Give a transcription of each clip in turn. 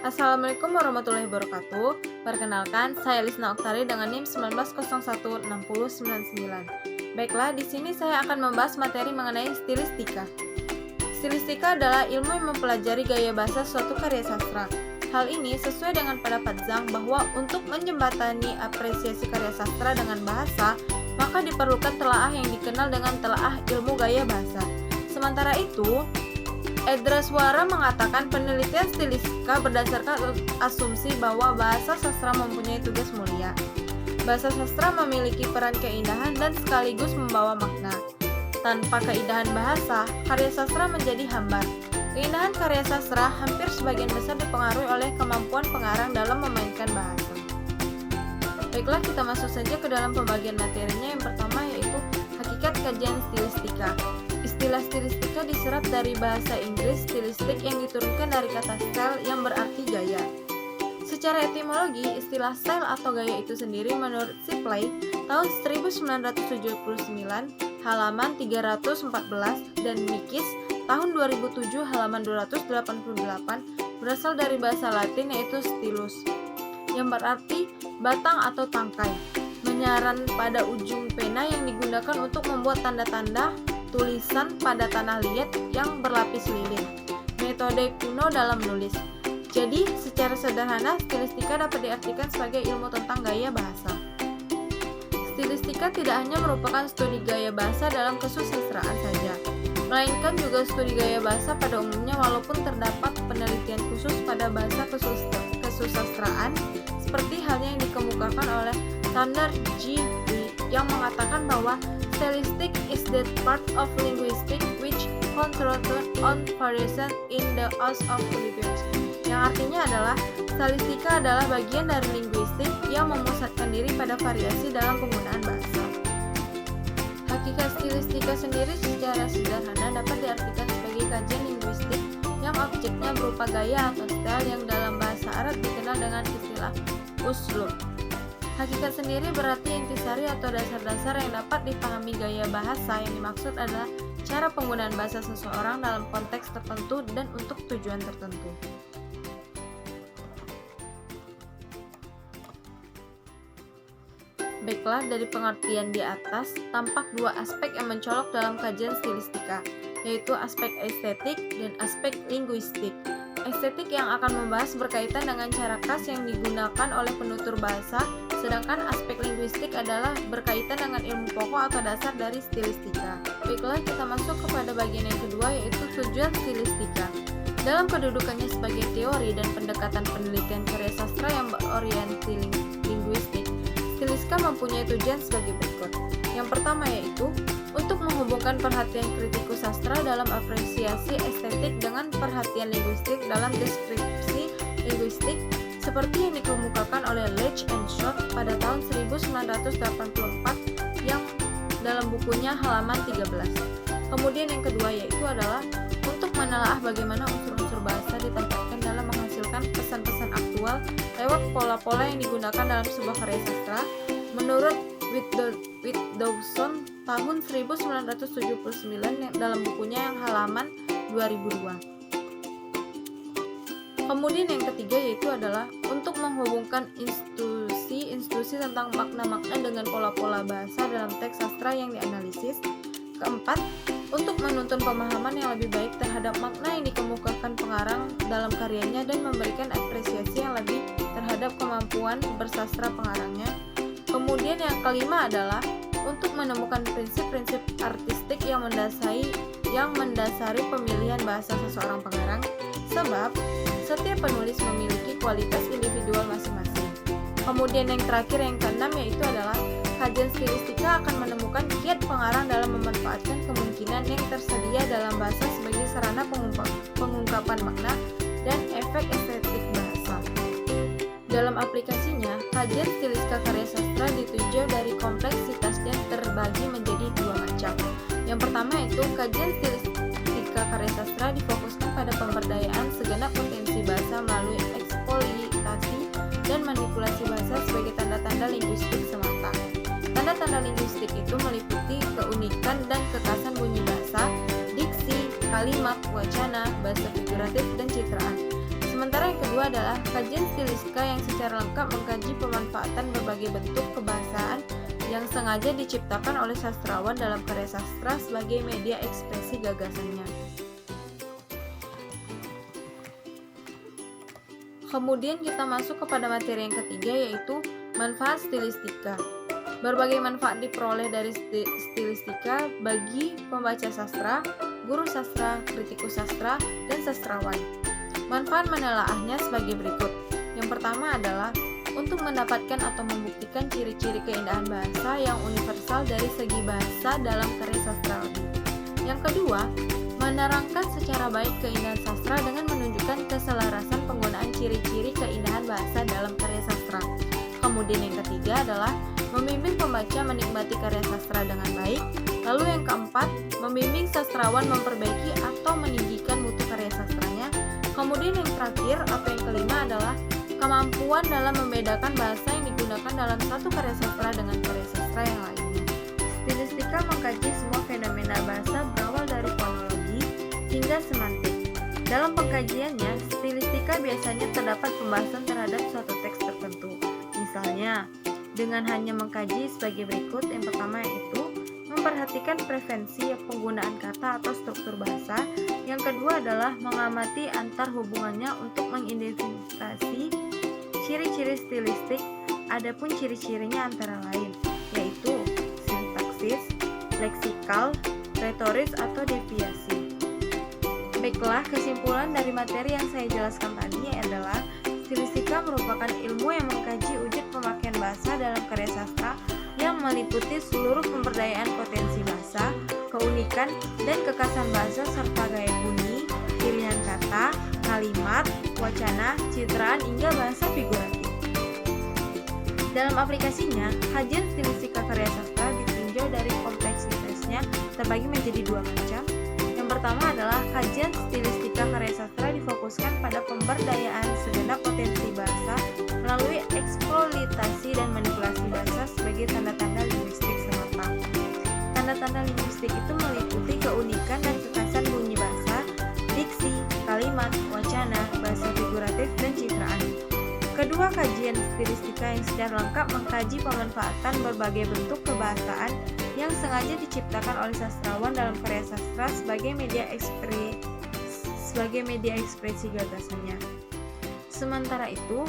Assalamualaikum warahmatullahi wabarakatuh. Perkenalkan, saya Lisna Oktari dengan NIM 19016099. Baiklah, di sini saya akan membahas materi mengenai stilistika. Stilistika adalah ilmu yang mempelajari gaya bahasa suatu karya sastra. Hal ini sesuai dengan pendapat Zhang bahwa untuk menjembatani apresiasi karya sastra dengan bahasa, maka diperlukan telaah yang dikenal dengan telaah ilmu gaya bahasa. Sementara itu, Edraswara mengatakan penelitian stilistika berdasarkan asumsi bahwa bahasa sastra mempunyai tugas mulia. Bahasa sastra memiliki peran keindahan dan sekaligus membawa makna. Tanpa keindahan bahasa, karya sastra menjadi hambar. Keindahan karya sastra hampir sebagian besar dipengaruhi oleh kemampuan pengarang dalam memainkan bahasa. Baiklah, kita masuk saja ke dalam pembagian materinya. Yang pertama yaitu hakikat kajian stilistika. Istilah stilistika diserap dari bahasa Inggris stilistik yang diturunkan dari kata style yang berarti gaya. Secara etimologi, istilah style atau gaya itu sendiri menurut Shipley tahun 1979, halaman 314, dan Mikis tahun 2007, halaman 288, berasal dari bahasa Latin yaitu stilus, yang berarti batang atau tangkai, menyaran pada ujung pena yang digunakan untuk membuat tanda-tanda tulisan pada tanah liat yang berlapis lilin. Metode kuno dalam menulis. Jadi, secara sederhana, stilistika dapat diartikan sebagai ilmu tentang gaya bahasa. Stilistika tidak hanya merupakan studi gaya bahasa dalam kesusastraan saja, melainkan juga studi gaya bahasa pada umumnya, walaupun terdapat penelitian khusus pada bahasa kesusastraan, seperti halnya yang dikemukakan oleh Thunder G. yang mengatakan bahwa stylistic is that part of linguistics which concentrates on variation in the use of language. Yang artinya adalah stylistika adalah bagian dari linguistik yang memusatkan diri pada variasi dalam penggunaan bahasa. Hakikat stilistika sendiri secara sederhana dapat diartikan sebagai kajian linguistik yang objeknya berupa gaya atau style yang dalam bahasa Arab dikenal dengan istilah uslub. Hakikat sendiri berarti intisari atau dasar-dasar yang dapat dipahami gaya bahasa. Yang dimaksud adalah cara penggunaan bahasa seseorang dalam konteks tertentu dan untuk tujuan tertentu. Baiklah, dari pengertian di atas, tampak dua aspek yang mencolok dalam kajian stilistika, yaitu aspek estetik dan aspek linguistik. Estetik yang akan membahas berkaitan dengan cara khas yang digunakan oleh penutur bahasa, sedangkan aspek linguistik adalah berkaitan dengan ilmu pokok atau dasar dari stilistika. Baiklah, kita masuk kepada bagian yang kedua, yaitu tujuan stilistika. Dalam kedudukannya sebagai teori dan pendekatan penelitian karya sastra yang berorientasi linguistik, stilistika mempunyai tujuan sebagai berikut. Yang pertama yaitu untuk menghubungkan perhatian kritikus sastra dalam apresiasi estetik dengan perhatian linguistik dalam deskripsi linguistik, seperti yang dikemukakan oleh Leach and Short pada tahun 1984 yang dalam bukunya halaman 13. Kemudian yang kedua yaitu adalah untuk menelaah bagaimana unsur-unsur bahasa ditempatkan dalam menghasilkan pesan-pesan aktual lewat pola-pola yang digunakan dalam sebuah karya sastra. Menurut Wittdowson tahun 1979 yang dalam bukunya yang halaman 2002. Kemudian yang ketiga yaitu adalah untuk menghubungkan institusi tentang makna-makna dengan pola-pola bahasa dalam teks sastra yang dianalisis. Keempat, untuk menuntun pemahaman yang lebih baik terhadap makna yang dikemukakan pengarang dalam karyanya dan memberikan apresiasi yang lebih terhadap kemampuan bersastra pengarangnya. Kemudian yang kelima adalah untuk menemukan prinsip-prinsip artistik yang mendasari pemilihan bahasa seseorang pengarang, sebab setiap penulis memiliki kualitas individual masing-masing. Kemudian yang terakhir, yang keenam, yaitu adalah kajian stilistika akan menemukan kiat pengarang dalam memanfaatkan kemungkinan yang tersedia dalam bahasa sebagai sarana pengungkapan makna dan efek estetik bahasa. Dalam aplikasinya, kajian stilistika karya sastra ditinjau dari kompleksitasnya terbagi menjadi dua macam. Yang pertama yaitu kajian stilistika karya sastra difokuskan pada pemberdayaan segenap potensi bahasa melalui eksploitasi dan manipulasi bahasa sebagai tanda-tanda linguistik semata. Tanda-tanda linguistik itu meliputi keunikan dan kekhasan bunyi bahasa, diksi, kalimat, wacana, bahasa figuratif, dan citraan. Sementara yang kedua adalah kajian stilistika yang secara lengkap mengkaji pemanfaatan berbagai bentuk kebahasaan yang sengaja diciptakan oleh sastrawan dalam karya sastra sebagai media ekspresi gagasannya. Kemudian kita masuk kepada materi yang ketiga, yaitu manfaat stilistika. Berbagai manfaat diperoleh dari stilistika bagi pembaca sastra, guru sastra, kritikus sastra, dan sastrawan. Manfaat menelaahnya sebagai berikut. Yang pertama adalah untuk mendapatkan atau membuktikan ciri-ciri keindahan bahasa yang universal dari segi bahasa dalam karya sastrawi. Yang kedua, menerangkan secara baik keindahan sastra dengan menunjukkan keselarasan penggunaan ciri-ciri keindahan bahasa dalam karya sastra. Kemudian yang ketiga adalah membimbing pembaca menikmati karya sastra dengan baik. Lalu yang keempat, membimbing sastrawan memperbaiki atau meninggikan mutu karya sastranya. Kemudian yang terakhir atau yang kelima adalah kemampuan dalam membedakan bahasa yang digunakan dalam satu karya sastra dengan karya sastra yang lainnya. Stilistika mengkaji semua fenomena bahasa berawal dari fonologi hingga semantik. Dalam pengkajiannya, stilistika biasanya terdapat pembahasan terhadap suatu teks tertentu. Misalnya, dengan hanya mengkaji sebagai berikut. Yang pertama yaitu memperhatikan preferensi penggunaan kata atau struktur bahasa. Yang kedua adalah mengamati antar hubungannya untuk mengidentifikasi ciri-ciri stilistik. Adapun ciri-cirinya antara lain yaitu sintaksis, leksikal, retoris atau deviasi. Baiklah, kesimpulan dari materi yang saya jelaskan tadi adalah stilistika merupakan ilmu yang mengkaji wujud pemakaian bahasa dalam karya sastra yang meliputi seluruh pemberdayaan potensi bahasa, keunikan dan kekhasan bahasa serta gaya bunyi, pilihan kata, kalimat, wacana, citraan hingga bahasa figuratif. Dalam aplikasinya, kajian stilistika karya sastra ditinjau dari kompleksitasnya terbagi menjadi dua macam. Yang pertama adalah kajian stilistika karya sastra difokuskan pada pemberdayaan segenap potensi bahasa melalui eksploitasi dan manipulasi bahasa sebagai tanda-tanda linguistik semata. Tanda-tanda linguistik itu meliputi keunikan dan kekhasan bunyi bahasa, diksi, kalimat, wacana, bahasa figuratif, dan citraan. Kedua, kajian stilistika yang secara lengkap mengkaji pemanfaatan berbagai bentuk kebahasaan yang sengaja diciptakan oleh sastrawan dalam karya sastra sebagai media ekspresi gagasannya. Sementara itu,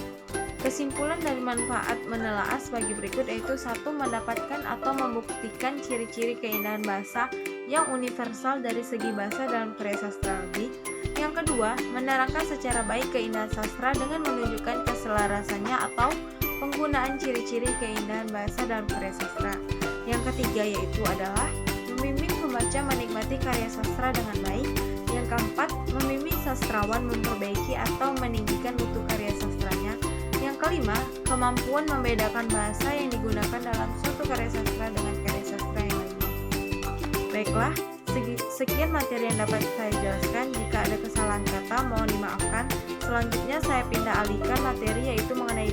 kesimpulan dari manfaat menelaah sebagai berikut yaitu: 1. Mendapatkan atau membuktikan ciri-ciri keindahan bahasa yang universal dari segi bahasa dalam karya sastrawi. Yang kedua, menerangkan secara baik keindahan sastra dengan menunjukkan keselarasannya atau penggunaan ciri-ciri keindahan bahasa dalam karya sastra. Yang ketiga yaitu adalah membimbing pembaca menikmati karya sastra dengan baik. Yang keempat, membimbing sastrawan memperbaiki atau meninggikan mutu karya sastranya. Yang kelima, kemampuan membedakan bahasa yang digunakan dalam suatu karya sastra dengan karya sastra yang lainnya. Baiklah, sekian materi yang dapat saya jelaskan. Jika ada kesalahan kata, mohon dimaafkan. Selanjutnya saya pindah alihkan materi yaitu mengenai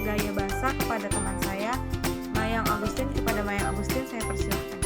gaya bahasa kepada teman saya, Mayang Agustin. Kepada Mayang Agustin saya persilahkan.